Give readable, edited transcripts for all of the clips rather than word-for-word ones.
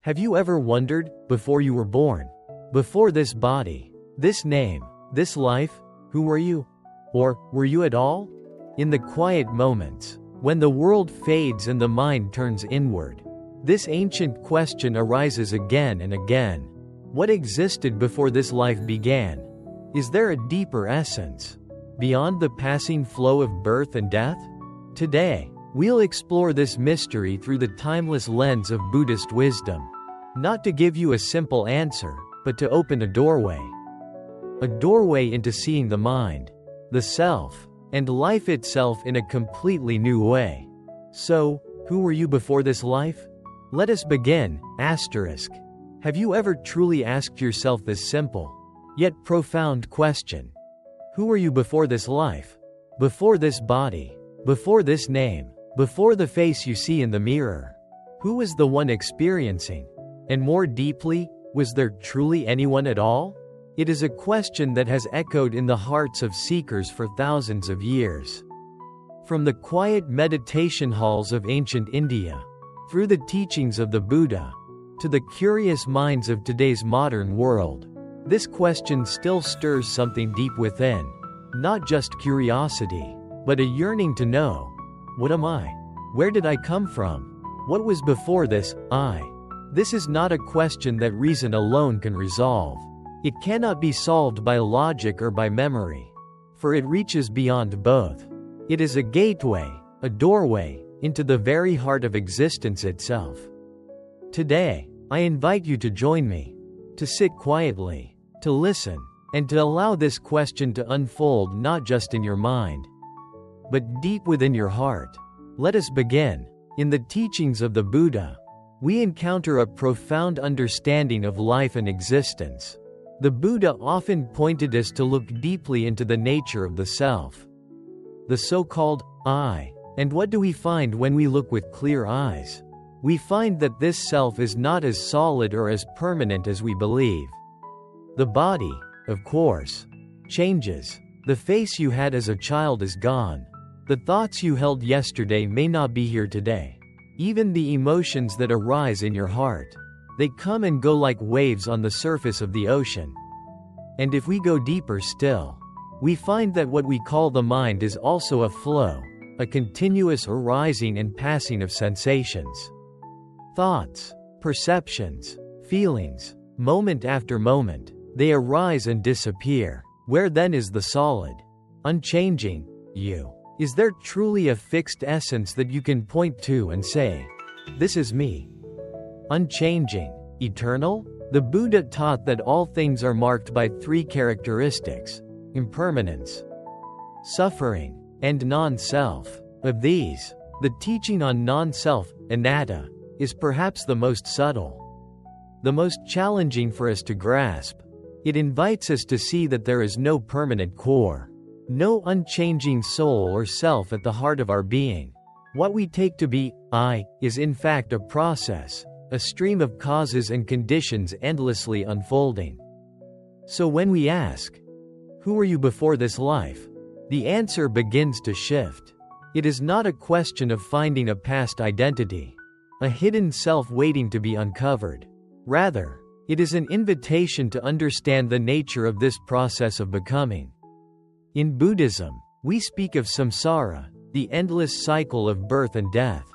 Have you ever wondered, before you were born, before this body, this name, this life, who were you? Or, were you at all? In the quiet moments, when the world fades and the mind turns inward, this ancient question arises again and again. What existed before this life began? Is there a deeper essence, beyond the passing flow of birth and death? Today, we'll explore this mystery through the timeless lens of Buddhist wisdom. Not to give you a simple answer, but to open a doorway. A doorway into seeing the mind, the self, and life itself in a completely new way. So, who were you before this life? Let us begin. Have you ever truly asked yourself this simple, yet profound question? Who were you before this life? Before this body? Before this name? Before the face you see in the mirror? Who was the one experiencing? And more deeply, was there truly anyone at all? It is a question that has echoed in the hearts of seekers for thousands of years. From the quiet meditation halls of ancient India, through the teachings of the Buddha, to the curious minds of today's modern world, this question still stirs something deep within. Not just curiosity, but a yearning to know. What am I? Where did I come from? What was before this I? This is not a question that reason alone can resolve. It cannot be solved by logic or by memory, for it reaches beyond both. It is a gateway, a doorway, into the very heart of existence itself. Today, I invite you to join me, to sit quietly, to listen, and to allow this question to unfold not just in your mind, but deep within your heart. Let us begin. In the teachings of the Buddha, we encounter a profound understanding of life and existence. The Buddha often pointed us to look deeply into the nature of the self, the so-called I. And what do we find when we look with clear eyes? We find that this self is not as solid or as permanent as we believe. The body, of course, changes. The face you had as a child is gone. The thoughts you held yesterday may not be here today. Even the emotions that arise in your heart, they come and go like waves on the surface of the ocean. And if we go deeper still, we find that what we call the mind is also a flow, a continuous arising and passing of sensations, thoughts, perceptions, feelings, moment after moment. They arise and disappear. Where then is the solid, unchanging you? Is there truly a fixed essence that you can point to and say, "This is me"? Unchanging, eternal? The Buddha taught that all things are marked by three characteristics: impermanence, suffering, and non-self. Of these, the teaching on non-self, anatta, is perhaps the most subtle, the most challenging for us to grasp. It invites us to see that there is no permanent core, no unchanging soul or self at the heart of our being. What we take to be I is in fact a process, a stream of causes and conditions endlessly unfolding. So when we ask, "Who were you before this life?" the answer begins to shift. It is not a question of finding a past identity, a hidden self waiting to be uncovered. Rather, it is an invitation to understand the nature of this process of becoming. In Buddhism, we speak of samsara, the endless cycle of birth and death.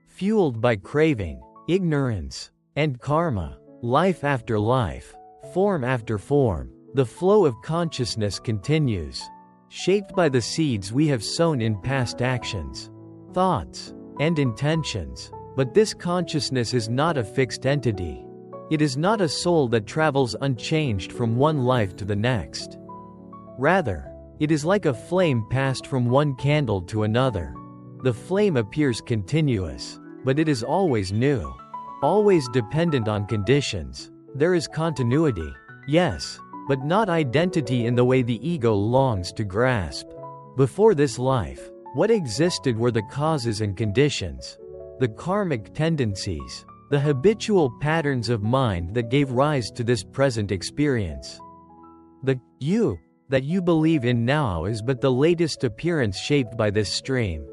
Fueled by craving, ignorance, and karma, life after life, form after form, the flow of consciousness continues, shaped by the seeds we have sown in past actions, thoughts, and intentions. But this consciousness is not a fixed entity. It is not a soul that travels unchanged from one life to the next. Rather, it is like a flame passed from one candle to another. The flame appears continuous, but it is always new, always dependent on conditions. There is continuity, yes, but not identity in the way the ego longs to grasp. Before this life, what existed were the causes and conditions, the karmic tendencies, the habitual patterns of mind that gave rise to this present experience. The you that you believe in now is but the latest appearance shaped by this stream.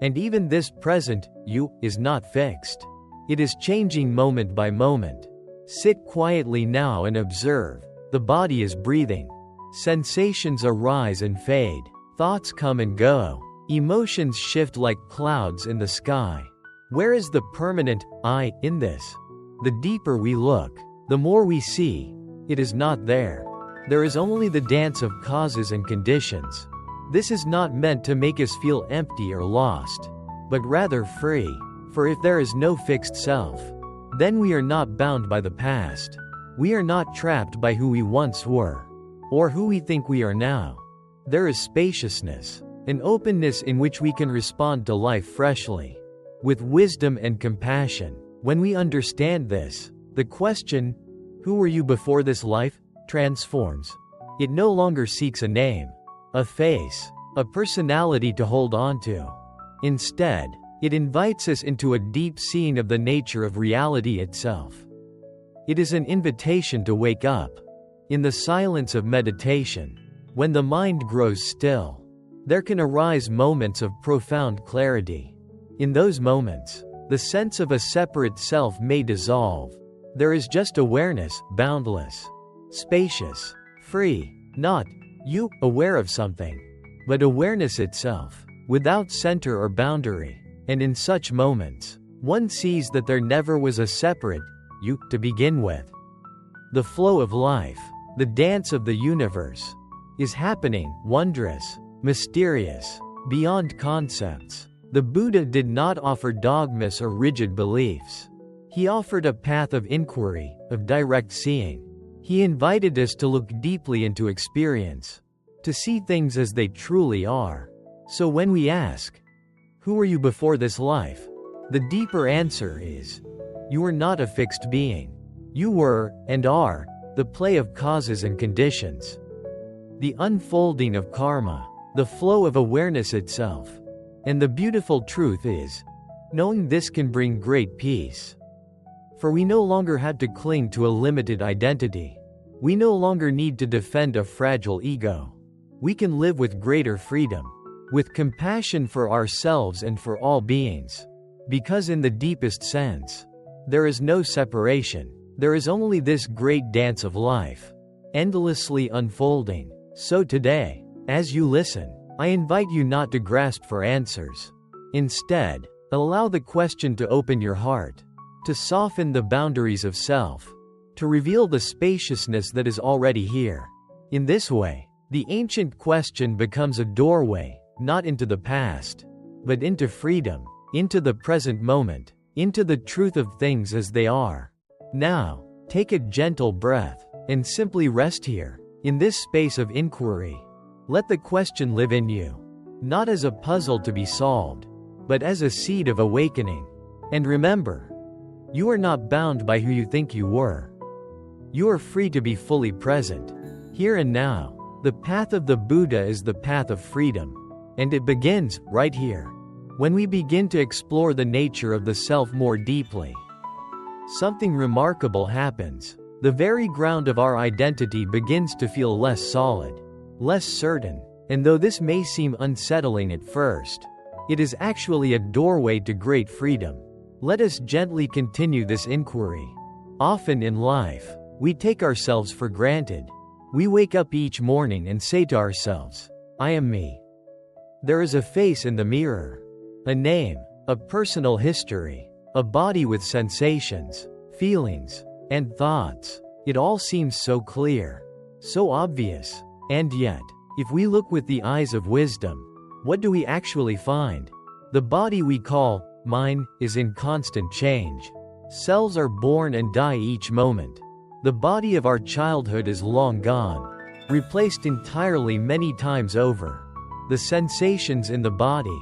And even this present you is not fixed. It is changing moment by moment. Sit quietly now and observe. The body is breathing. Sensations arise and fade. Thoughts come and go. Emotions shift like clouds in the sky. Where is the permanent I in this? The deeper we look, the more we see. It is not there. There is only the dance of causes and conditions. This is not meant to make us feel empty or lost, but rather free. For if there is no fixed self, then we are not bound by the past. We are not trapped by who we once were, or who we think we are now. There is spaciousness, an openness in which we can respond to life freshly, with wisdom and compassion. When we understand this, the question, "Who were you before this life?" transforms. It no longer seeks a name, a face, a personality to hold on to. Instead, it invites us into a deep seeing of the nature of reality itself. It is an invitation to wake up. In the silence of meditation, when the mind grows still, there can arise moments of profound clarity. In those moments, the sense of a separate self may dissolve. There is just awareness, boundless, spacious, free, not you aware of something, but awareness itself, without center or boundary. And in such moments, one sees that there never was a separate you to begin with. The flow of life, the dance of the universe, is happening, wondrous, mysterious, beyond concepts. The Buddha did not offer dogmas or rigid beliefs. He offered a path of inquiry, of direct seeing. He invited us to look deeply into experience, to see things as they truly are. So when we ask, "Who were you before this life?" the deeper answer is, you are not a fixed being. You were, and are, the play of causes and conditions, the unfolding of karma, the flow of awareness itself. And the beautiful truth is, knowing this can bring great peace. For we no longer have to cling to a limited identity. We no longer need to defend a fragile ego. We can live with greater freedom, with compassion for ourselves and for all beings. Because in the deepest sense, there is no separation. There is only this great dance of life, endlessly unfolding. So today, as you listen, I invite you not to grasp for answers. Instead, allow the question to open your heart, to soften the boundaries of self, to reveal the spaciousness that is already here. In this way, the ancient question becomes a doorway, not into the past, but into freedom, into the present moment, into the truth of things as they are. Now, take a gentle breath, and simply rest here, in this space of inquiry. Let the question live in you, not as a puzzle to be solved, but as a seed of awakening. And remember, you are not bound by who you think you were. You are free to be fully present, here and now. The path of the Buddha is the path of freedom, and it begins right here. When we begin to explore the nature of the self more deeply, something remarkable happens. The very ground of our identity begins to feel less solid, less certain, and though this may seem unsettling at first, it is actually a doorway to great freedom. Let us gently continue this inquiry. Often in life, we take ourselves for granted. We wake up each morning and say to ourselves, "I am me." There is a face in the mirror, a name, a personal history, a body with sensations, feelings, and thoughts. It all seems so clear, so obvious. And yet, if we look with the eyes of wisdom, what do we actually find? The body we call mine is in constant change. Cells are born and die each moment. The body of our childhood is long gone, replaced entirely many times over. The sensations in the body,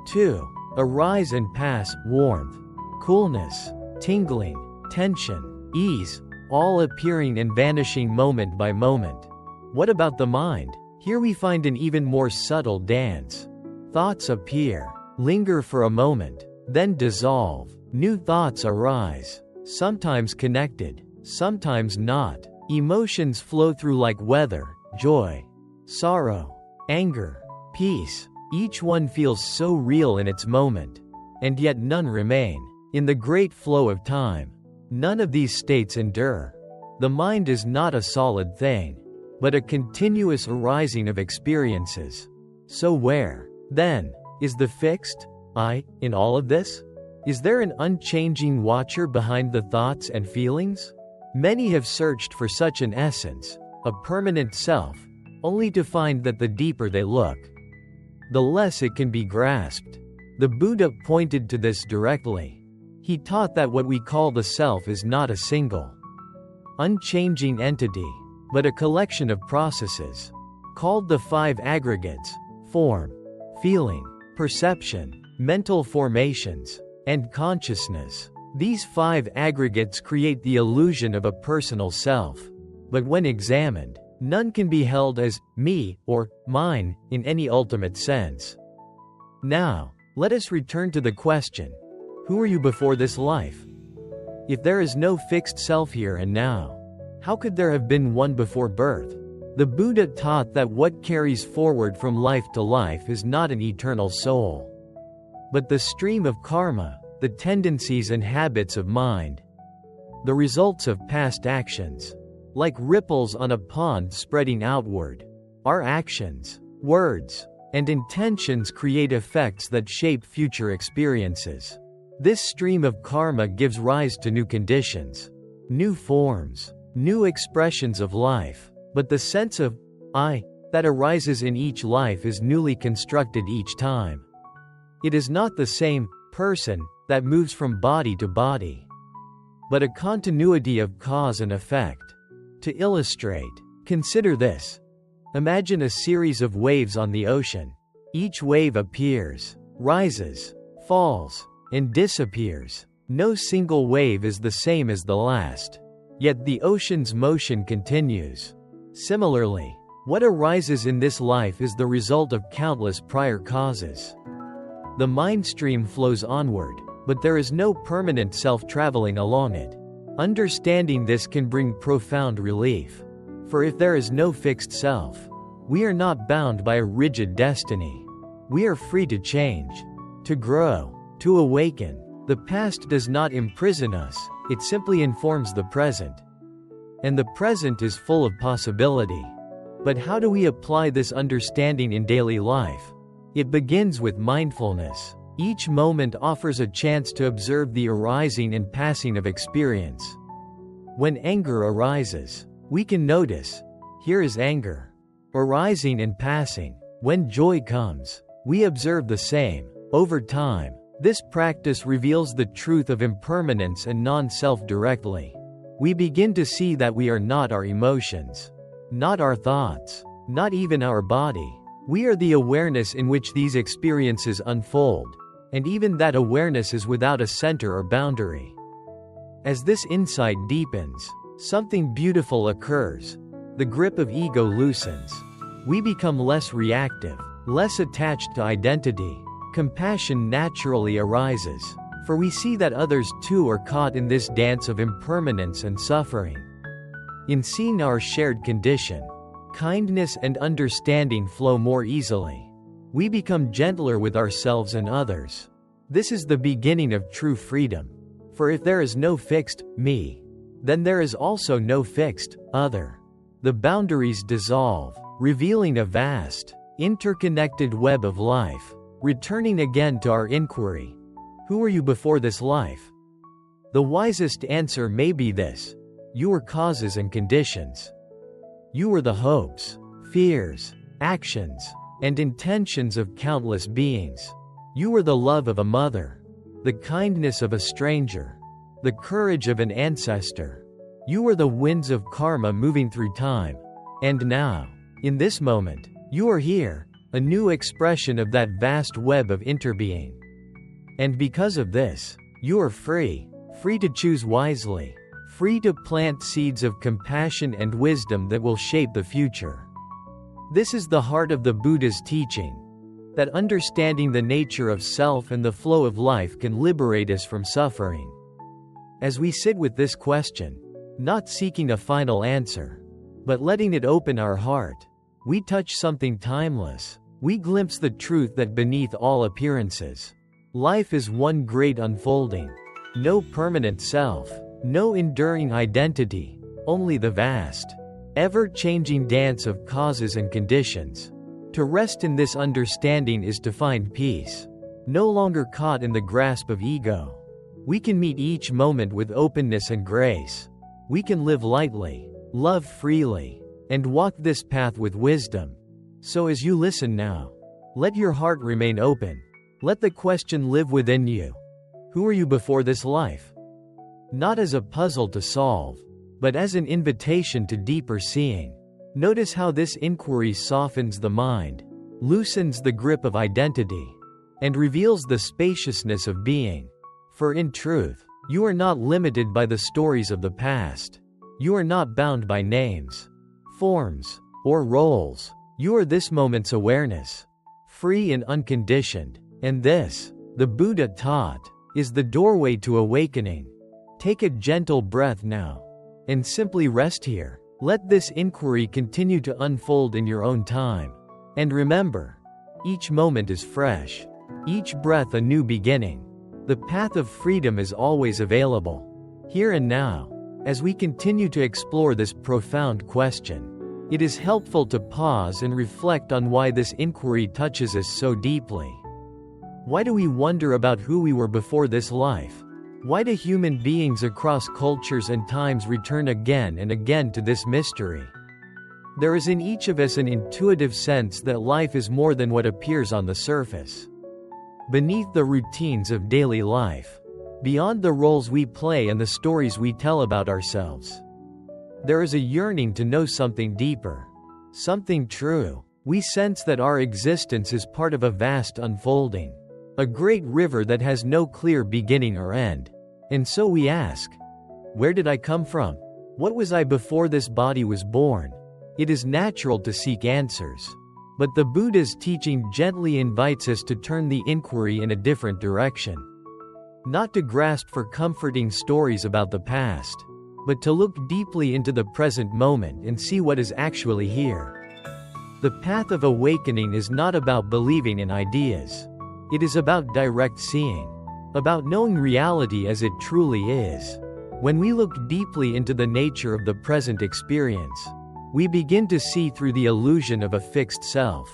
too, arise and pass: warmth, coolness, tingling, tension, ease, all appearing and vanishing moment by moment. What about the mind? Here we find an even more subtle dance. Thoughts appear, linger for a moment, then dissolve. New thoughts arise, sometimes connected, sometimes not. Emotions flow through like weather: joy, sorrow, anger, peace. Each one feels so real in its moment, and yet none remain. In the great flow of time, none of these states endure. The mind is not a solid thing, but a continuous arising of experiences. So where, then, is the fixed I in all of this? Is there an unchanging watcher behind the thoughts and feelings? Many have searched for such an essence, a permanent self, only to find that the deeper they look, the less it can be grasped. The Buddha pointed to this directly. He taught that what we call the self is not a single, unchanging entity, but a collection of processes, called the five aggregates: form, feeling, perception, mental formations, and consciousness. These five aggregates create the illusion of a personal self. But when examined, none can be held as me or mine in any ultimate sense. Now, let us return to the question: who are you before this life? If there is no fixed self here and now, how could there have been one before birth? The Buddha taught that what carries forward from life to life is not an eternal soul, but the stream of karma, the tendencies and habits of mind, the results of past actions. Like ripples on a pond spreading outward, our actions, words, and intentions create effects that shape future experiences. This stream of karma gives rise to new conditions, new forms, new expressions of life, but the sense of I that arises in each life is newly constructed each time. It is not the same person that moves from body to body, but a continuity of cause and effect. To illustrate, consider this. Imagine a series of waves on the ocean. Each wave appears, rises, falls, and disappears. No single wave is the same as the last. Yet the ocean's motion continues. Similarly, what arises in this life is the result of countless prior causes. The mind stream flows onward, but there is no permanent self traveling along it. Understanding this can bring profound relief. For if there is no fixed self, we are not bound by a rigid destiny. We are free to change, to grow, to awaken. The past does not imprison us, it simply informs the present. And the present is full of possibility. But how do we apply this understanding in daily life? It begins with mindfulness. Each moment offers a chance to observe the arising and passing of experience. When anger arises, we can notice, here is anger, arising and passing. When joy comes, we observe the same. Over time, this practice reveals the truth of impermanence and non-self directly. We begin to see that we are not our emotions, not our thoughts, not even our body. We are the awareness in which these experiences unfold. And even that awareness is without a center or boundary. As this insight deepens, something beautiful occurs. The grip of ego loosens. We become less reactive, less attached to identity. Compassion naturally arises, for we see that others too are caught in this dance of impermanence and suffering. In seeing our shared condition, kindness and understanding flow more easily. We become gentler with ourselves and others. This is the beginning of true freedom. For if there is no fixed me, then there is also no fixed other. The boundaries dissolve, revealing a vast, interconnected web of life. Returning again to our inquiry: who were you before this life? The wisest answer may be this: you were causes and conditions. You were the hopes, fears, actions, and intentions of countless beings. You were the love of a mother, the kindness of a stranger, the courage of an ancestor. You were the winds of karma moving through time. And now, in this moment, you are here, a new expression of that vast web of interbeing. And because of this, you are free, free to choose wisely, free to plant seeds of compassion and wisdom that will shape the future. This is the heart of the Buddha's teaching, that understanding the nature of self and the flow of life can liberate us from suffering. As we sit with this question, not seeking a final answer, but letting it open our heart, we touch something timeless. We glimpse the truth that beneath all appearances, life is one great unfolding. No permanent self. No enduring identity. Only the vast, ever-changing dance of causes and conditions. To rest in this understanding is to find peace. No longer caught in the grasp of ego. We can meet each moment with openness and grace. We can live lightly, love freely, and walk this path with wisdom. So as you listen now, let your heart remain open. Let the question live within you. Who are you before this life? Not as a puzzle to solve, but as an invitation to deeper seeing. Notice how this inquiry softens the mind, loosens the grip of identity, and reveals the spaciousness of being. For in truth, you are not limited by the stories of the past. You are not bound by names, forms, or roles. You are this moment's awareness, free and unconditioned. And this, the Buddha taught, is the doorway to awakening. Take a gentle breath now, and simply rest here. Let this inquiry continue to unfold in your own time. And remember, each moment is fresh, each breath a new beginning. The path of freedom is always available, here and now. As we continue to explore this profound question, it is helpful to pause and reflect on why this inquiry touches us so deeply. Why do we wonder about who we were before this life? Why do human beings across cultures and times return again and again to this mystery? There is in each of us an intuitive sense that life is more than what appears on the surface. Beneath the routines of daily life, beyond the roles we play and the stories we tell about ourselves, there is a yearning to know something deeper, something true. We sense that our existence is part of a vast unfolding, a great river that has no clear beginning or end. And so we ask, where did I come from? What was I before this body was born? It is natural to seek answers. But the Buddha's teaching gently invites us to turn the inquiry in a different direction. Not to grasp for comforting stories about the past, but to look deeply into the present moment and see what is actually here. The path of awakening is not about believing in ideas. It is about direct seeing, about knowing reality as it truly is. When we look deeply into the nature of the present experience, we begin to see through the illusion of a fixed self.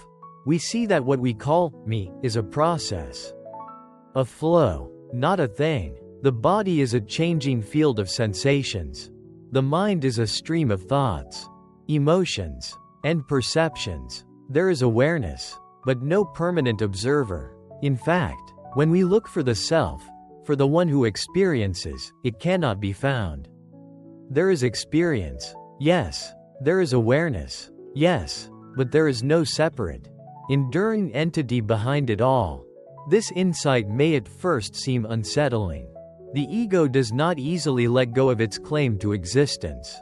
We see that what we call me is a process, a flow, not a thing. The body is a changing field of sensations. The mind is a stream of thoughts, emotions, and perceptions. There is awareness, but no permanent observer. In fact, when we look for the self, for the one who experiences, it cannot be found. There is experience, yes. There is awareness, yes, but there is no separate, enduring entity behind it all. This insight may at first seem unsettling. The ego does not easily let go of its claim to existence.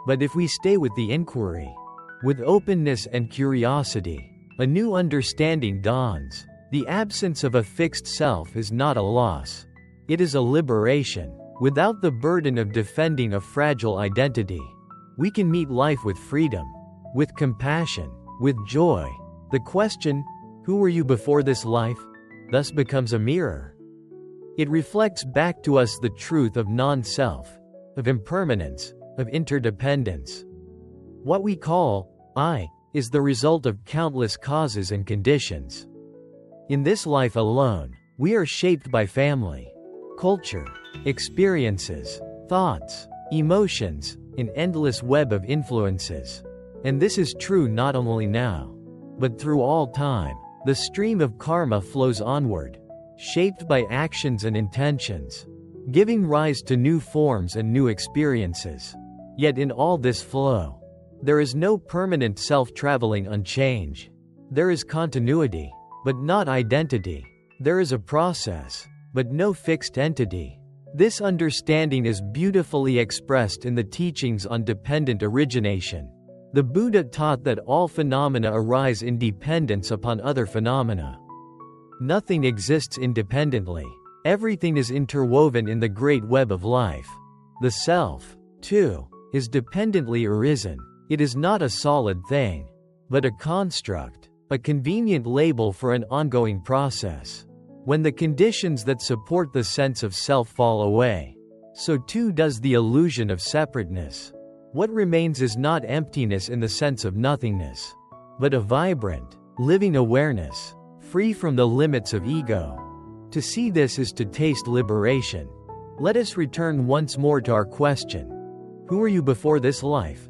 But if we stay with the inquiry, with openness and curiosity, a new understanding dawns. The absence of a fixed self is not a loss. It is a liberation. Without the burden of defending a fragile identity, we can meet life with freedom, with compassion, with joy. The question, who were you before this life, thus becomes a mirror. It reflects back to us the truth of non-self, of impermanence, of interdependence. What we call I is the result of countless causes and conditions. In this life alone, we are shaped by family, culture, experiences, thoughts, emotions, an endless web of influences. And this is true not only now, but through all time. The stream of karma flows onward, shaped by actions and intentions, giving rise to new forms and new experiences. Yet in all this flow, there is no permanent self traveling unchanged. There is continuity, but not identity. There is a process, but no fixed entity. This understanding is beautifully expressed in the teachings on dependent origination. The Buddha taught that all phenomena arise in dependence upon other phenomena. Nothing exists independently. Everything is interwoven in the great web of life. The self, too, is dependently arisen. It is not a solid thing, but a construct, a convenient label for an ongoing process. When the conditions that support the sense of self fall away, so too does the illusion of separateness. What remains is not emptiness in the sense of nothingness, but a vibrant, living awareness, free from the limits of ego. To see this is to taste liberation. Let us return once more to our question. Who are you before this life?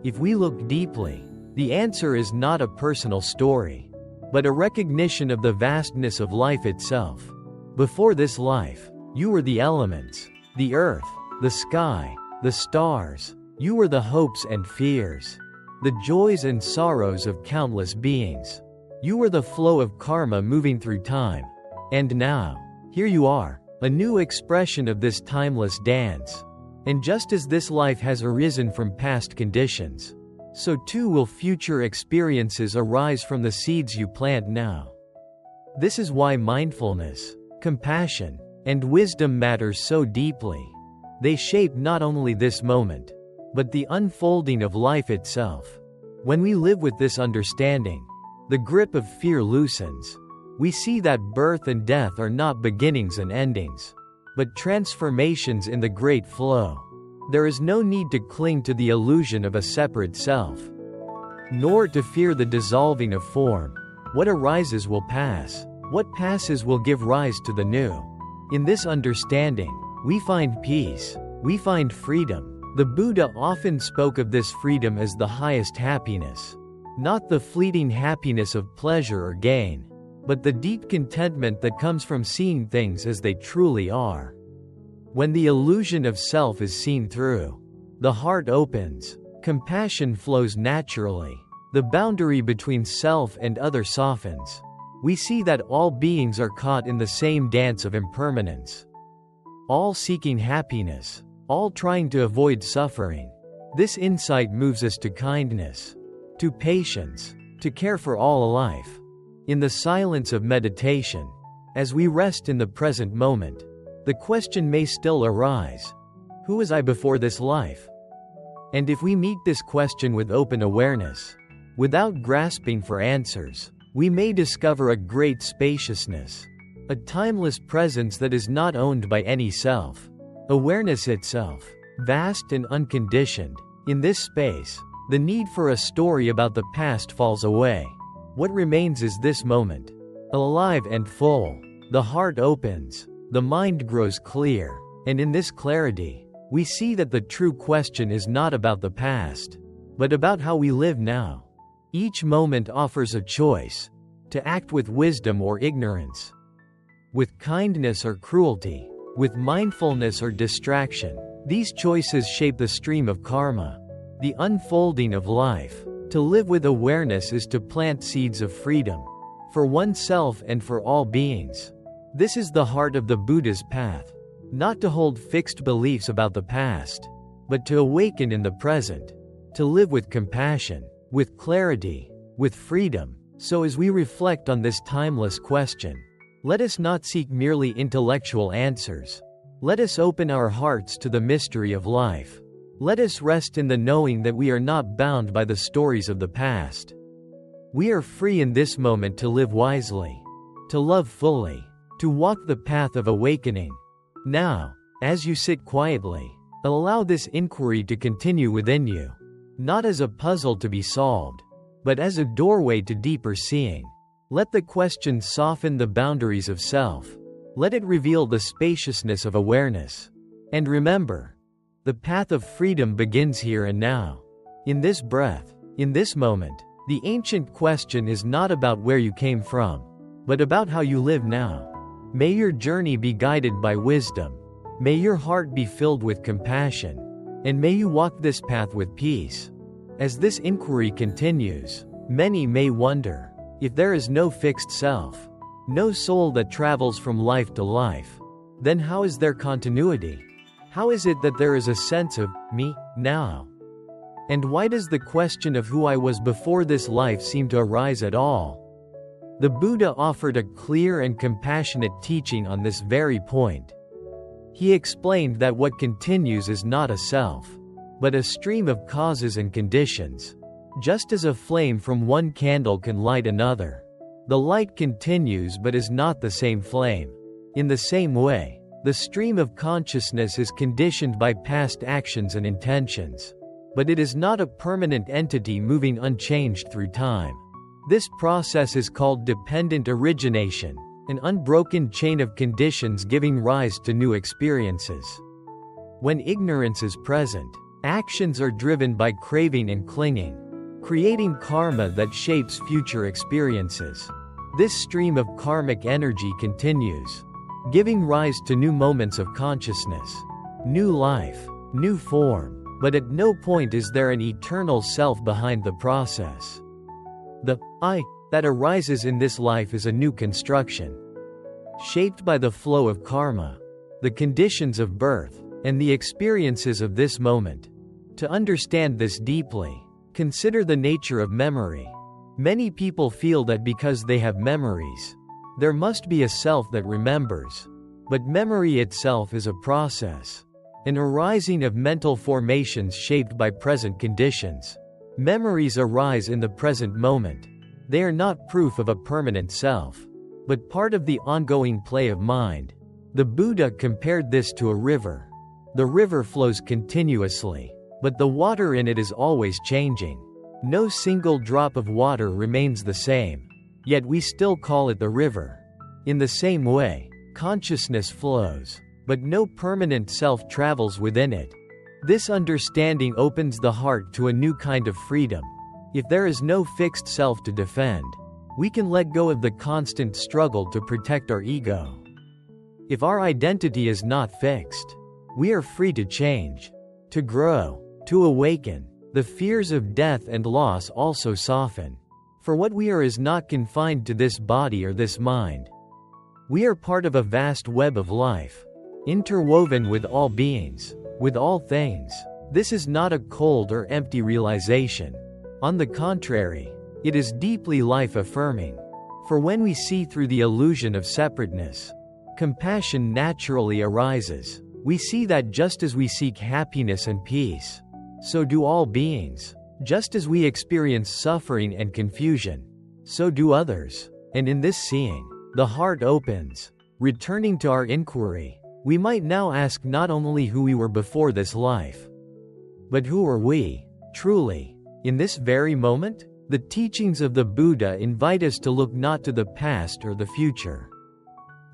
If we look deeply, the answer is not a personal story, but a recognition of the vastness of life itself. Before this life, you were the elements, the earth, the sky, the stars. You were the hopes and fears, the joys and sorrows of countless beings. You were the flow of karma moving through time. And now, here you are, a new expression of this timeless dance. And just as this life has arisen from past conditions, so too will future experiences arise from the seeds you plant now. This is why mindfulness, compassion, and wisdom matter so deeply. They shape not only this moment, but the unfolding of life itself. When we live with this understanding, the grip of fear loosens. We see that birth and death are not beginnings and endings, but transformations in the great flow. There is no need to cling to the illusion of a separate self, nor to fear the dissolving of form. What arises will pass. What passes will give rise to the new. In this understanding, we find peace. We find freedom. The Buddha often spoke of this freedom as the highest happiness, not the fleeting happiness of pleasure or gain, but the deep contentment that comes from seeing things as they truly are. When the illusion of self is seen through, the heart opens, compassion flows naturally, the boundary between self and other softens. We see that all beings are caught in the same dance of impermanence, all seeking happiness, all trying to avoid suffering. This insight moves us to kindness, to patience, to care for all alike. In the silence of meditation, as we rest in the present moment, the question may still arise: who was I before this life? And if we meet this question with open awareness, without grasping for answers, we may discover a great spaciousness, a timeless presence that is not owned by any self. Awareness itself, vast and unconditioned. In this space, the need for a story about the past falls away. What remains is this moment, alive and full. The heart opens, the mind grows clear, and in this clarity, we see that the true question is not about the past, but about how we live now. Each moment offers a choice, to act with wisdom or ignorance, with kindness or cruelty, with mindfulness or distraction. These choices shape the stream of karma, the unfolding of life. To live with awareness is to plant seeds of freedom, for oneself and for all beings. This is the heart of the Buddha's path, not to hold fixed beliefs about the past, but to awaken in the present, to live with compassion, with clarity, with freedom. So as we reflect on this timeless question, let us not seek merely intellectual answers. Let us open our hearts to the mystery of life. Let us rest in the knowing that we are not bound by the stories of the past. We are free in this moment to live wisely, to love fully, to walk the path of awakening. Now, as you sit quietly, allow this inquiry to continue within you, not as a puzzle to be solved, but as a doorway to deeper seeing. Let the question soften the boundaries of self. Let it reveal the spaciousness of awareness. And remember, the path of freedom begins here and now. In this breath, in this moment, the ancient question is not about where you came from, but about how you live now. May your journey be guided by wisdom. May your heart be filled with compassion. And may you walk this path with peace. As this inquiry continues, many may wonder, if there is no fixed self, no soul that travels from life to life, then how is there continuity? How is it that there is a sense of me now? And why does the question of who I was before this life seem to arise at all? The Buddha offered a clear and compassionate teaching on this very point. He explained that what continues is not a self, but a stream of causes and conditions. Just as a flame from one candle can light another, The light continues but is not the same flame. In the same way, the stream of consciousness is conditioned by past actions and intentions. But it is not a permanent entity moving unchanged through time. This process is called dependent origination, an unbroken chain of conditions giving rise to new experiences. When ignorance is present, actions are driven by craving and clinging, creating karma that shapes future experiences. This stream of karmic energy continues, giving rise to new moments of consciousness, new life, new form, but at no point is there an eternal self behind the process. The I that arises in this life is a new construction, shaped by the flow of karma, the conditions of birth, and the experiences of this moment. To understand this deeply, consider the nature of memory. Many people feel that because they have memories, there must be a self that remembers. But memory itself is a process, an arising of mental formations shaped by present conditions. Memories arise in the present moment. They are not proof of a permanent self, but part of the ongoing play of mind. The Buddha compared this to a river. The river flows continuously, but the water in it is always changing. No single drop of water remains the same, yet we still call it the river. In the same way, consciousness flows, but no permanent self travels within it. This understanding opens the heart to a new kind of freedom. If there is no fixed self to defend, we can let go of the constant struggle to protect our ego. If our identity is not fixed, we are free to change, to grow, to awaken. The fears of death and loss also soften. For what we are is not confined to this body or this mind. We are part of a vast web of life, interwoven with all beings, with all things. This is not a cold or empty realization. On the contrary, it is deeply life-affirming. For when we see through the illusion of separateness, compassion naturally arises. We see that just as we seek happiness and peace, so do all beings. Just as we experience suffering and confusion, so do others. And in this seeing, the heart opens. Returning to our inquiry, we might now ask not only who we were before this life, but who are we, truly, in this very moment? The teachings of the Buddha invite us to look not to the past or the future,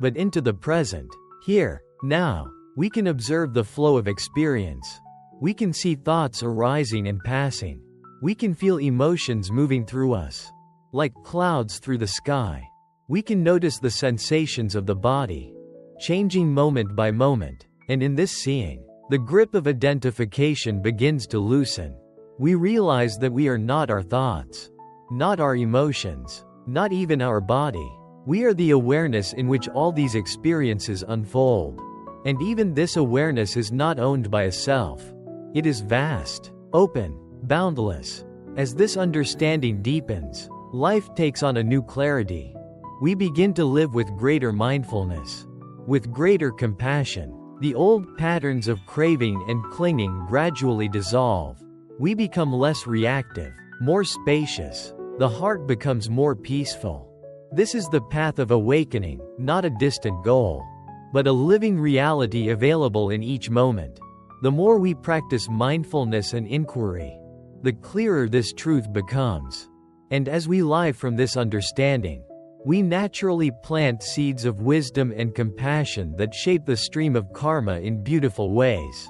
but into the present. Here, now, we can observe the flow of experience. We can see thoughts arising and passing. We can feel emotions moving through us, like clouds through the sky. We can notice the sensations of the body, changing moment by moment. And in this seeing, the grip of identification begins to loosen. We realize that we are not our thoughts, not our emotions, not even our body. We are the awareness in which all these experiences unfold. And even this awareness is not owned by a self. It is vast, open, boundless. As this understanding deepens, life takes on a new clarity. We begin to live with greater mindfulness, with greater compassion. The old patterns of craving and clinging gradually dissolve. We become less reactive, more spacious. The heart becomes more peaceful. This is the path of awakening, not a distant goal, but a living reality available in each moment. The more we practice mindfulness and inquiry, the clearer this truth becomes. And as we live from this understanding, we naturally plant seeds of wisdom and compassion that shape the stream of karma in beautiful ways.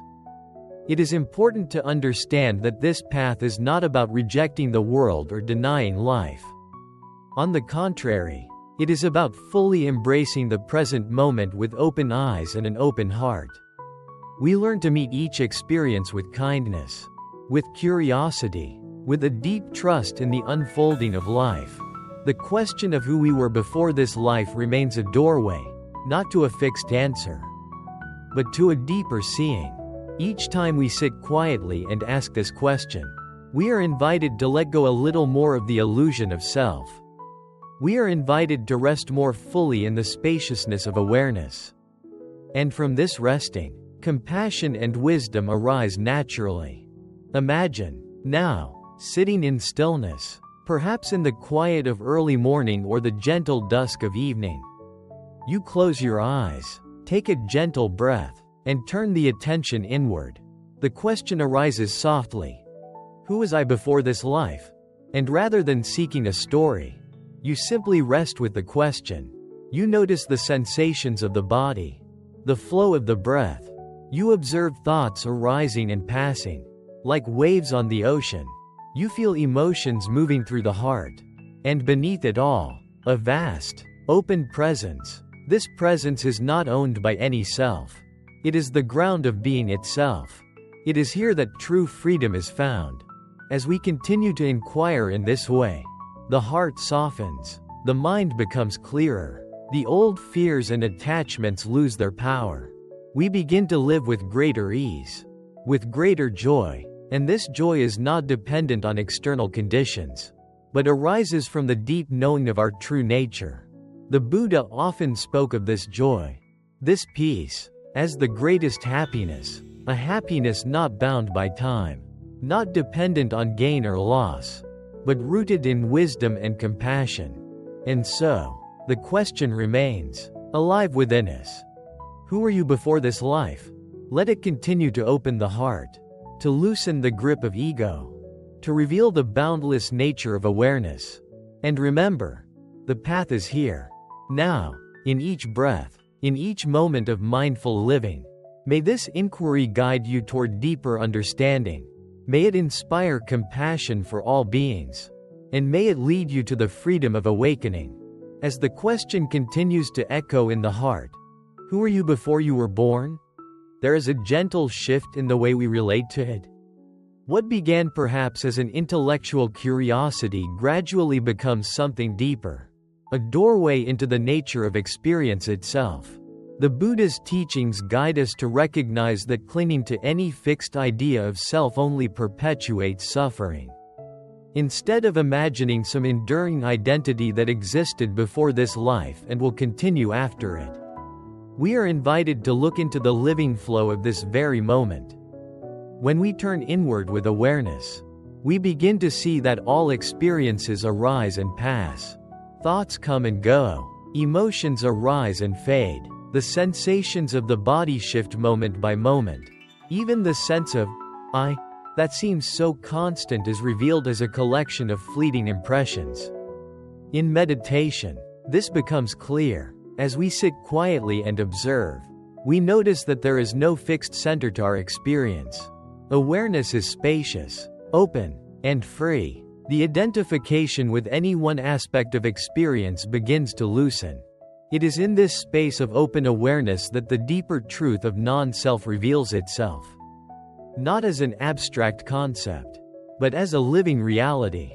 It is important to understand that this path is not about rejecting the world or denying life. On the contrary, it is about fully embracing the present moment with open eyes and an open heart. We learn to meet each experience with kindness, with curiosity, with a deep trust in the unfolding of life. The question of who we were before this life remains a doorway, not to a fixed answer, but to a deeper seeing. Each time we sit quietly and ask this question, we are invited to let go a little more of the illusion of self. We are invited to rest more fully in the spaciousness of awareness. And from this resting, compassion and wisdom arise naturally. Imagine, now, sitting in stillness, perhaps in the quiet of early morning or the gentle dusk of evening. You close your eyes, take a gentle breath, and turn the attention inward. The question arises softly. Who was I before this life? And rather than seeking a story, you simply rest with the question. You notice the sensations of the body, the flow of the breath. You observe thoughts arising and passing, like waves on the ocean. You feel emotions moving through the heart. And beneath it all, a vast, open presence. This presence is not owned by any self. It is the ground of being itself. It is here that true freedom is found. As we continue to inquire in this way, the heart softens, the mind becomes clearer, the old fears and attachments lose their power. We begin to live with greater ease, with greater joy, and this joy is not dependent on external conditions, but arises from the deep knowing of our true nature. The Buddha often spoke of this joy, this peace, as the greatest happiness, a happiness not bound by time, not dependent on gain or loss, but rooted in wisdom and compassion. And so, the question remains, alive within us. Who were you before this life? Let it continue to open the heart, to loosen the grip of ego, to reveal the boundless nature of awareness. And remember, the path is here, now, in each breath, in each moment of mindful living. May this inquiry guide you toward deeper understanding. May it inspire compassion for all beings. And may it lead you to the freedom of awakening. As the question continues to echo in the heart, who were you before you were born? There is a gentle shift in the way we relate to it. What began perhaps as an intellectual curiosity gradually becomes something deeper, a doorway into the nature of experience itself. The Buddha's teachings guide us to recognize that clinging to any fixed idea of self only perpetuates suffering. Instead of imagining some enduring identity that existed before this life and will continue after it, we are invited to look into the living flow of this very moment. When we turn inward with awareness, we begin to see that all experiences arise and pass. Thoughts come and go. Emotions arise and fade. The sensations of the body shift moment by moment. Even the sense of I that seems so constant is revealed as a collection of fleeting impressions. In meditation, this becomes clear. As we sit quietly and observe, we notice that there is no fixed center to our experience. Awareness is spacious, open, and free. The identification with any one aspect of experience begins to loosen. It is in this space of open awareness that the deeper truth of non-self reveals itself. Not as an abstract concept, but as a living reality.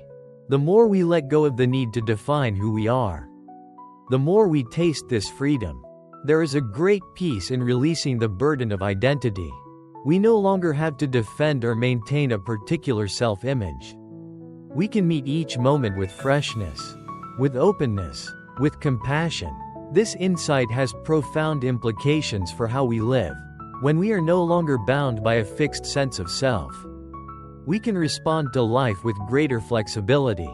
The more we let go of the need to define who we are, the more we taste this freedom. There is a great peace in releasing the burden of identity. We no longer have to defend or maintain a particular self-image. We can meet each moment with freshness, with openness, with compassion. This insight has profound implications for how we live. When we are no longer bound by a fixed sense of self, we can respond to life with greater flexibility.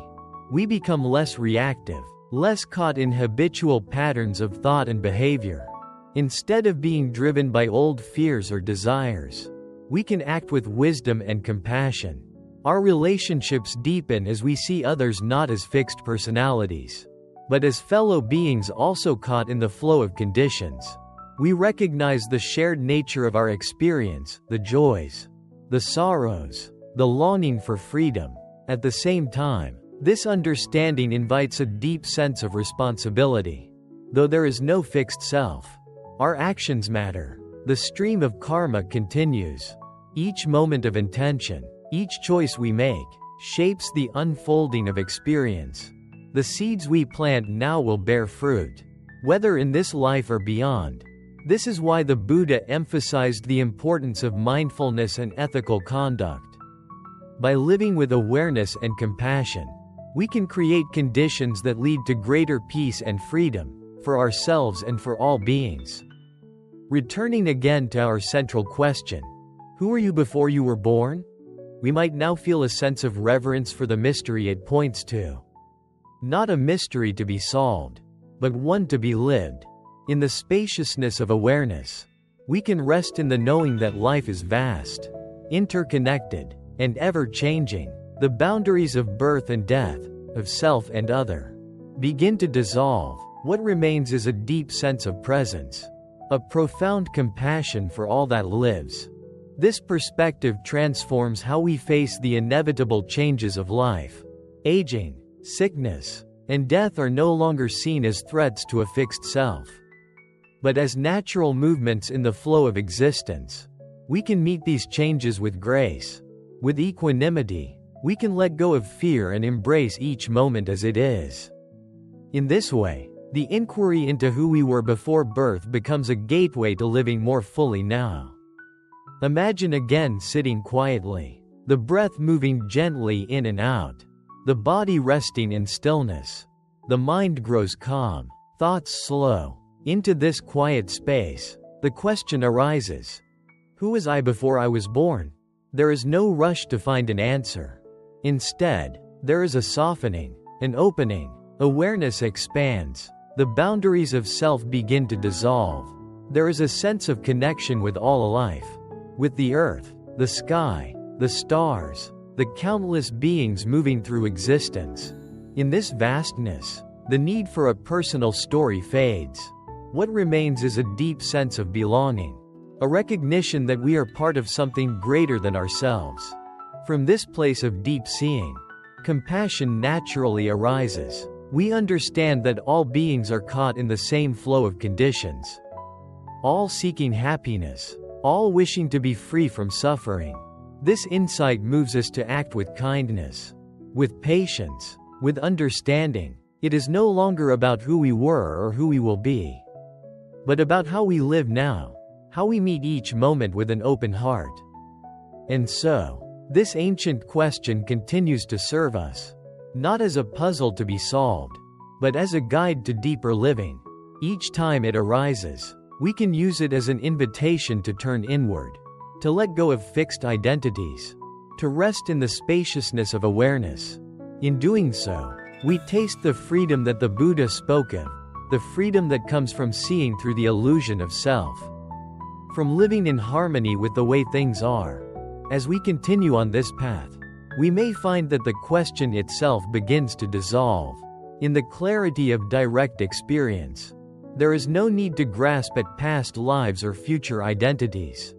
We become less reactive, less caught in habitual patterns of thought and behavior. Instead of being driven by old fears or desires, we can act with wisdom and compassion. Our relationships deepen as we see others not as fixed personalities, but as fellow beings also caught in the flow of conditions. We recognize the shared nature of our experience, the joys, the sorrows, the longing for freedom. At the same time, this understanding invites a deep sense of responsibility. Though there is no fixed self, our actions matter. The stream of karma continues. Each moment of intention, each choice we make, shapes the unfolding of experience. The seeds we plant now will bear fruit, whether in this life or beyond. This is why the Buddha emphasized the importance of mindfulness and ethical conduct. By living with awareness and compassion, we can create conditions that lead to greater peace and freedom, for ourselves and for all beings. Returning again to our central question, who were you before you were born? we might now feel a sense of reverence for the mystery it points to. Not a mystery to be solved, but one to be lived. In the spaciousness of awareness, we can rest in the knowing that life is vast, interconnected, and ever-changing. The boundaries of birth and death, of self and other, begin to dissolve. What remains is a deep sense of presence, a profound compassion for all that lives. This perspective transforms how we face the inevitable changes of life. Aging, sickness, and death are no longer seen as threats to a fixed self, but as natural movements in the flow of existence. We can meet these changes with grace. With equanimity, we can let go of fear and embrace each moment as it is. In this way, the inquiry into who we were before birth becomes a gateway to living more fully now. Imagine again sitting quietly, the breath moving gently in and out, the body resting in stillness. The mind grows calm, thoughts slow. Into this quiet space, the question arises: who was I before I was born? There is no rush to find an answer. Instead, there is a softening, an opening. Awareness expands. The boundaries of self begin to dissolve. There is a sense of connection with all life, with the earth, the sky, the stars, the countless beings moving through existence. In this vastness, the need for a personal story fades. What remains is a deep sense of belonging, a recognition that we are part of something greater than ourselves. From this place of deep seeing, compassion naturally arises. We understand that all beings are caught in the same flow of conditions, all seeking happiness, all wishing to be free from suffering. This insight moves us to act with kindness, with patience, with understanding. It is no longer about who we were or who we will be, but about how we live now, how we meet each moment with an open heart. And so, this ancient question continues to serve us, not as a puzzle to be solved, but as a guide to deeper living. Each time it arises, we can use it as an invitation to turn inward, to let go of fixed identities, to rest in the spaciousness of awareness. In doing so, we taste the freedom that the Buddha spoke of, the freedom that comes from seeing through the illusion of self, from living in harmony with the way things are. As we continue on this path, we may find that the question itself begins to dissolve. In the clarity of direct experience, there is no need to grasp at past lives or future identities.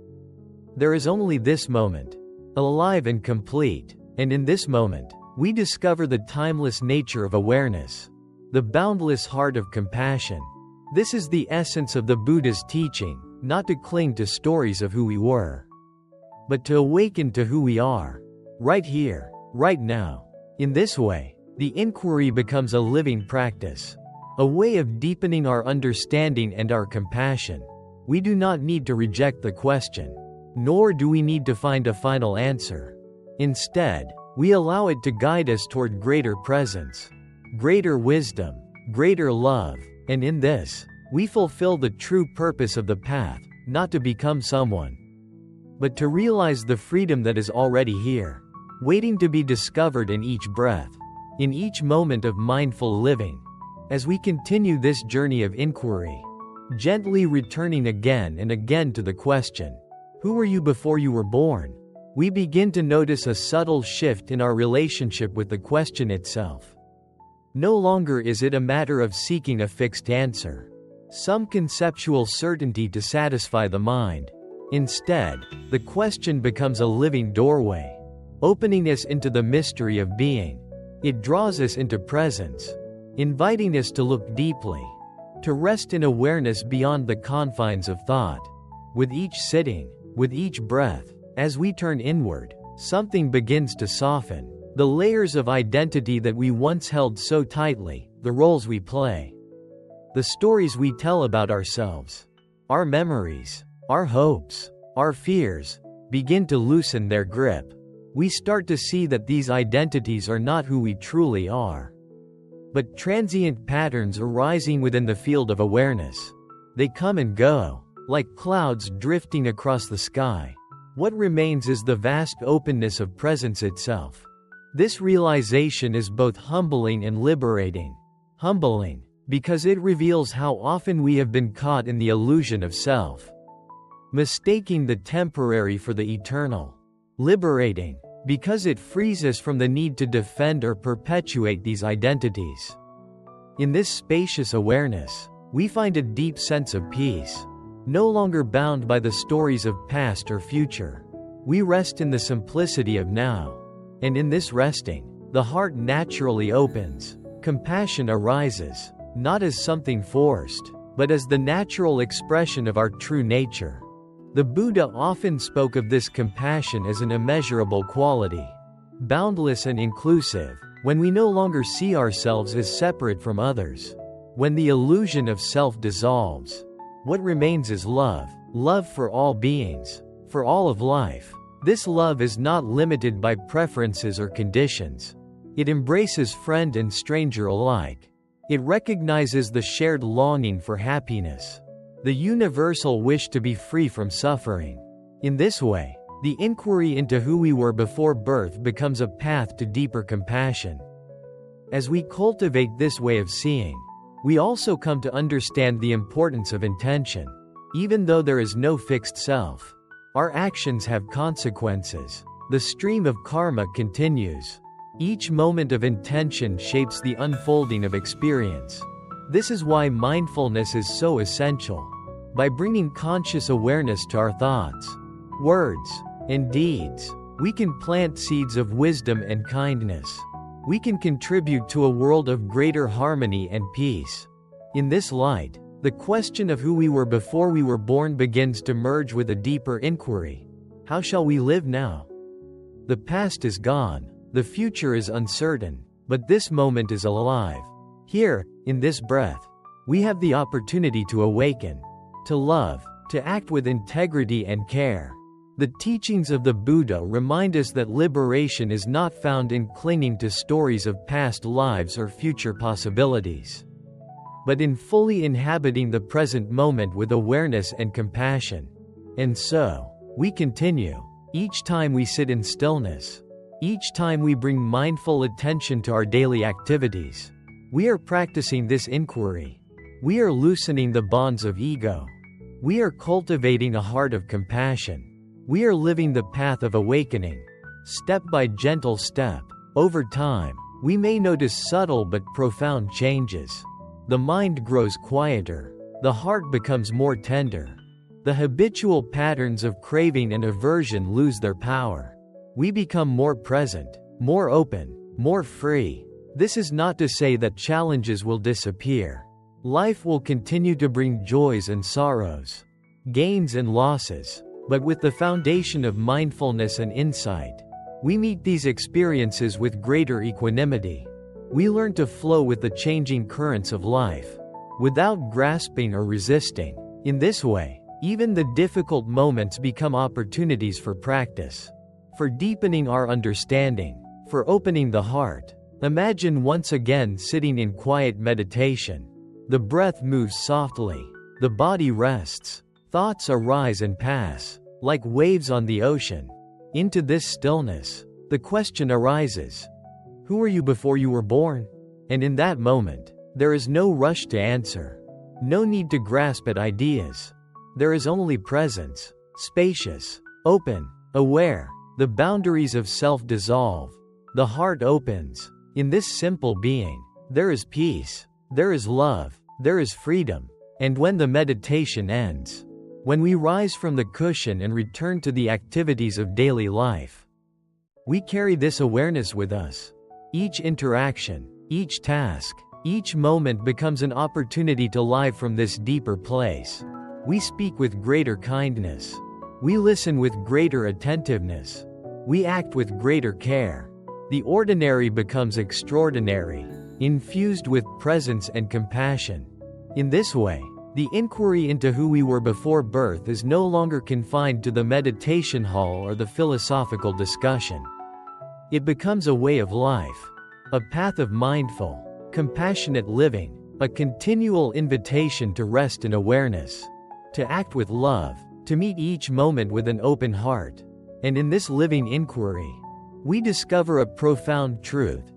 There is only this moment, alive and complete, and in this moment, we discover the timeless nature of awareness, the boundless heart of compassion. This is the essence of the Buddha's teaching, not to cling to stories of who we were, but to awaken to who we are, right here, right now. In this way, the inquiry becomes a living practice, a way of deepening our understanding and our compassion. We do not need to reject the question, nor do we need to find a final answer. Instead, we allow it to guide us toward greater presence, greater wisdom, greater love, and in this, we fulfill the true purpose of the path, not to become someone, but to realize the freedom that is already here, waiting to be discovered in each breath, in each moment of mindful living. As we continue this journey of inquiry, gently returning again and again to the question, who were you before you were born? We begin to notice a subtle shift in our relationship with the question itself. No longer is it a matter of seeking a fixed answer, some conceptual certainty to satisfy the mind. Instead, the question becomes a living doorway, opening us into the mystery of being. It draws us into presence, inviting us to look deeply, to rest in awareness beyond the confines of thought. With each sitting, with each breath, as we turn inward, something begins to soften. The layers of identity that we once held so tightly, the roles we play, the stories we tell about ourselves, our memories, our hopes, our fears, begin to loosen their grip. We start to see that these identities are not who we truly are, but transient patterns arising within the field of awareness. They come and go, like clouds drifting across the sky, What remains is the vast openness of presence itself. This realization is both humbling and liberating. Humbling, because it reveals how often we have been caught in the illusion of self, mistaking the temporary for the eternal. Liberating, because it frees us from the need to defend or perpetuate these identities. In this spacious awareness, we find a deep sense of peace. No longer bound by the stories of past or future. We rest in the simplicity of now. And in this resting, the heart naturally opens. Compassion arises, not as something forced, but as the natural expression of our true nature. The Buddha often spoke of this compassion as an immeasurable quality, boundless and inclusive, when we no longer see ourselves as separate from others. When the illusion of self dissolves, what remains is love, love for all beings, for all of life. This love is not limited by preferences or conditions. It embraces friend and stranger alike. It recognizes the shared longing for happiness, the universal wish to be free from suffering. In this way, the inquiry into who we were before birth becomes a path to deeper compassion. As we cultivate this way of seeing, we also come to understand the importance of intention. Even though there is no fixed self, our actions have consequences. The stream of karma continues. Each moment of intention shapes the unfolding of experience. This is why mindfulness is so essential. By bringing conscious awareness to our thoughts, words, and deeds, we can plant seeds of wisdom and kindness. We can contribute to a world of greater harmony and peace. In this light, the question of who we were before we were born begins to merge with a deeper inquiry. How shall we live now? The past is gone, the future is uncertain, but this moment is alive. Here, in this breath, we have the opportunity to awaken, to love, to act with integrity and care. The teachings of the Buddha remind us that liberation is not found in clinging to stories of past lives or future possibilities, but in fully inhabiting the present moment with awareness and compassion. And so, we continue. Each time we sit in stillness, each time we bring mindful attention to our daily activities, we are practicing this inquiry. We are loosening the bonds of ego. We are cultivating a heart of compassion. We are living the path of awakening, step by gentle step. Over time, we may notice subtle but profound changes. The mind grows quieter. The heart becomes more tender. The habitual patterns of craving and aversion lose their power. We become more present, more open, more free. This is not to say that challenges will disappear. Life will continue to bring joys and sorrows, gains and losses, but with the foundation of mindfulness and insight, we meet these experiences with greater equanimity. We learn to flow with the changing currents of life, without grasping or resisting. In this way, even the difficult moments become opportunities for practice, for deepening our understanding, for opening the heart. Imagine once again sitting in quiet meditation. The breath moves softly, the body rests, thoughts arise and pass, like waves on the ocean. Into this stillness, the question arises, who were you before you were born? And in that moment, there is no rush to answer, no need to grasp at ideas. There is only presence, spacious, open, aware. The boundaries of self dissolve. The heart opens. In this simple being, there is peace, there is love, there is freedom. And when the meditation ends, when we rise from the cushion and return to the activities of daily life, we carry this awareness with us. Each interaction, each task, each moment becomes an opportunity to live from this deeper place. We speak with greater kindness. We listen with greater attentiveness. We act with greater care. The ordinary becomes extraordinary, infused with presence and compassion. In this way, the inquiry into who we were before birth is no longer confined to the meditation hall or the philosophical discussion. It becomes a way of life, a path of mindful, compassionate living, a continual invitation to rest in awareness, to act with love, to meet each moment with an open heart. And in this living inquiry, we discover a profound truth: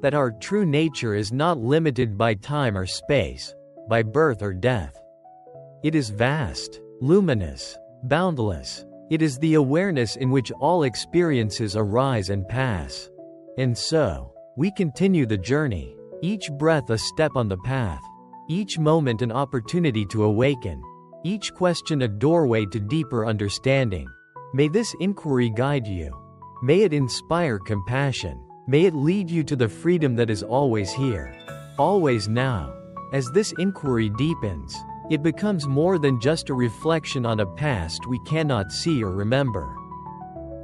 that our true nature is not limited by time or space, by birth or death. It is vast, luminous, boundless. It is the awareness in which all experiences arise and pass. And so, we continue the journey, each breath a step on the path, each moment an opportunity to awaken, each question a doorway to deeper understanding. May this inquiry guide you. May it inspire compassion. May it lead you to the freedom that is always here, always now. As this inquiry deepens, it becomes more than just a reflection on a past we cannot see or remember.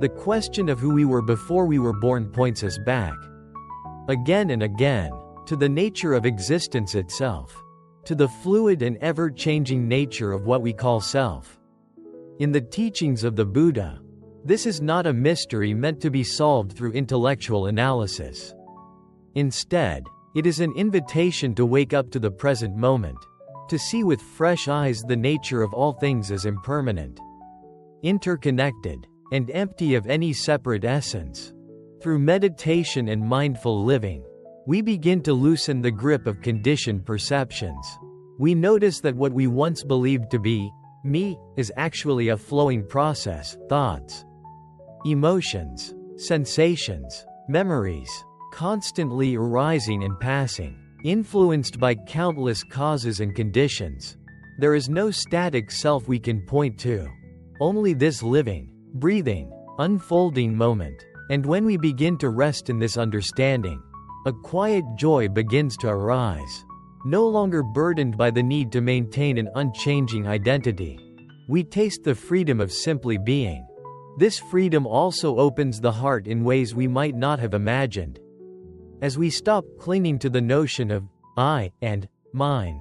The question of who we were before we were born points us back, again and again, to the nature of existence itself, to the fluid and ever-changing nature of what we call self. In the teachings of the Buddha, this is not a mystery meant to be solved through intellectual analysis. Instead, it is an invitation to wake up to the present moment, to see with fresh eyes the nature of all things as impermanent, interconnected, and empty of any separate essence. Through meditation and mindful living, we begin to loosen the grip of conditioned perceptions. We notice that what we once believed to be me is actually a flowing process: thoughts, emotions, sensations, memories, constantly arising and passing, influenced by countless causes and conditions. There is no static self we can point to, only this living, breathing, unfolding moment. And when we begin to rest in this understanding, a quiet joy begins to arise. No longer burdened by the need to maintain an unchanging identity, we taste the freedom of simply being. This freedom also opens the heart in ways we might not have imagined. As we stop clinging to the notion of I and mine,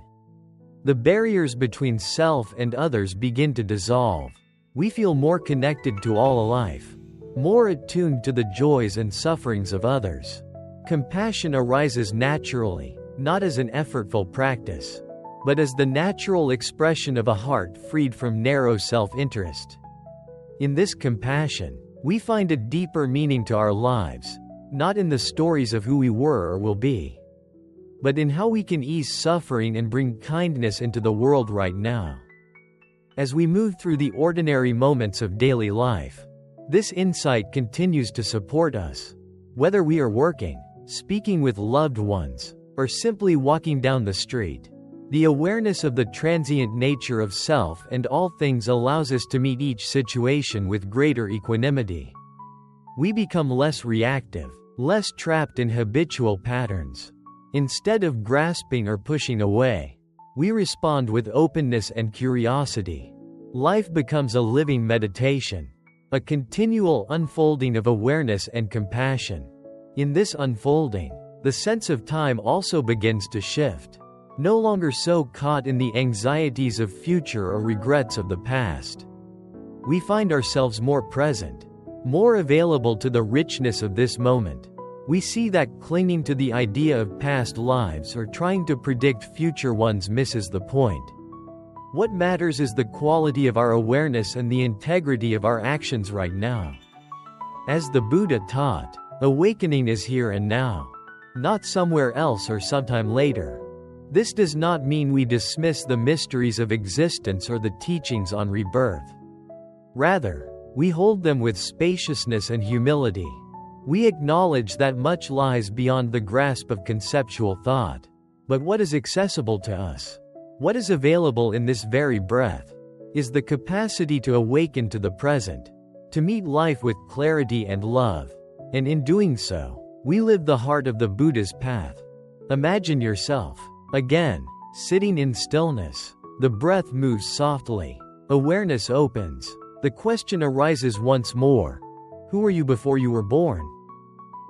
the barriers between self and others begin to dissolve. We feel more connected to all life, more attuned to the joys and sufferings of others. Compassion arises naturally, not as an effortful practice, but as the natural expression of a heart freed from narrow self-interest. In this compassion, we find a deeper meaning to our lives, not in the stories of who we were or will be, but in how we can ease suffering and bring kindness into the world right now. As we move through the ordinary moments of daily life, this insight continues to support us. Whether we are working, speaking with loved ones, or simply walking down the street, the awareness of the transient nature of self and all things allows us to meet each situation with greater equanimity. We become less reactive, less trapped in habitual patterns. Instead of grasping or pushing away, we respond with openness and curiosity. Life becomes a living meditation, a continual unfolding of awareness and compassion. In this unfolding, the sense of time also begins to shift. No longer so caught in the anxieties of future or regrets of the past. We find ourselves more present, more available to the richness of this moment. We see that clinging to the idea of past lives or trying to predict future ones misses the point. What matters is the quality of our awareness and the integrity of our actions right now. As the Buddha taught, awakening is here and now, not somewhere else or sometime later. This does not mean we dismiss the mysteries of existence or the teachings on rebirth. Rather, we hold them with spaciousness and humility. We acknowledge that much lies beyond the grasp of conceptual thought. But what is accessible to us, what is available in this very breath, is the capacity to awaken to the present, to meet life with clarity and love. And in doing so, we live the heart of the Buddha's path. Imagine yourself, again, sitting in stillness. The breath moves softly. Awareness opens. The question arises once more: who were you before you were born?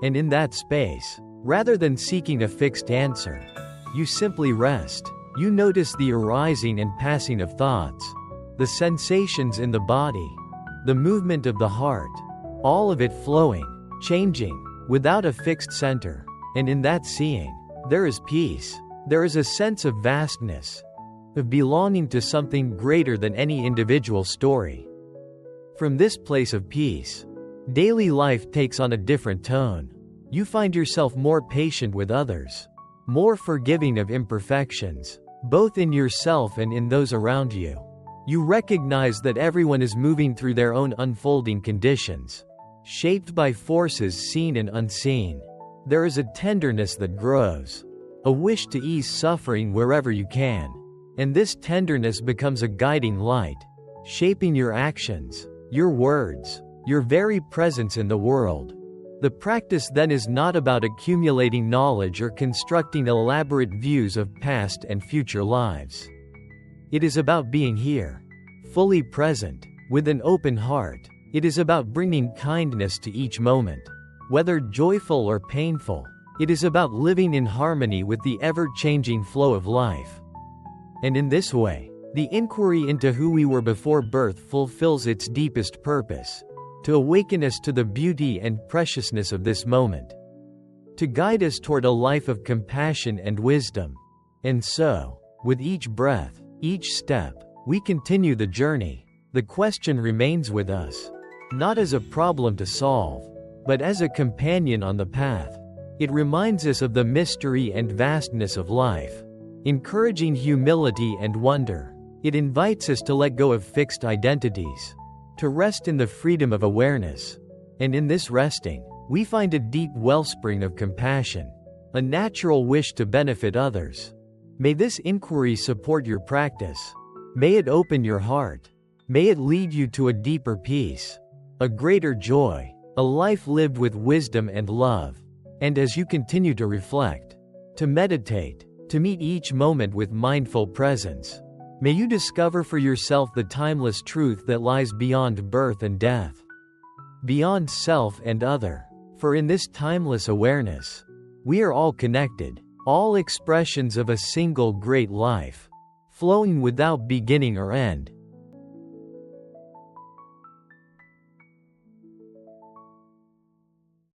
And in that space, rather than seeking a fixed answer, you simply rest. You notice the arising and passing of thoughts, the sensations in the body, the movement of the heart, all of it flowing, changing, without a fixed center. And in that seeing, there is peace. There is a sense of vastness. of belonging to something greater than any individual story. From this place of peace, daily life takes on a different tone. You find yourself more patient with others, more forgiving of imperfections, both in yourself and in those around you. You recognize that everyone is moving through their own unfolding conditions, shaped by forces seen and unseen. There is a tenderness that grows, a wish to ease suffering wherever you can, and this tenderness becomes a guiding light, shaping your actions, your words, your very presence in the world. The practice then is not about accumulating knowledge or constructing elaborate views of past and future lives. It is about being here, fully present, with an open heart. It is about bringing kindness to each moment, whether joyful or painful. It is about living in harmony with the ever-changing flow of life. And in this way, the inquiry into who we were before birth fulfills its deepest purpose, to awaken us to the beauty and preciousness of this moment, to guide us toward a life of compassion and wisdom. And so, with each breath, each step, we continue the journey. The question remains with us, not as a problem to solve, but as a companion on the path. It reminds us of the mystery and vastness of life, encouraging humility and wonder. It invites us to let go of fixed identities, to rest in the freedom of awareness. And in this resting, we find a deep wellspring of compassion, a natural wish to benefit others. May this inquiry support your practice. May it open your heart. May it lead you to a deeper peace, a greater joy, a life lived with wisdom and love. And as you continue to reflect, to meditate, to meet each moment with mindful presence, may you discover for yourself the timeless truth that lies beyond birth and death, beyond self and other. For in this timeless awareness, we are all connected, all expressions of a single great life, flowing without beginning or end.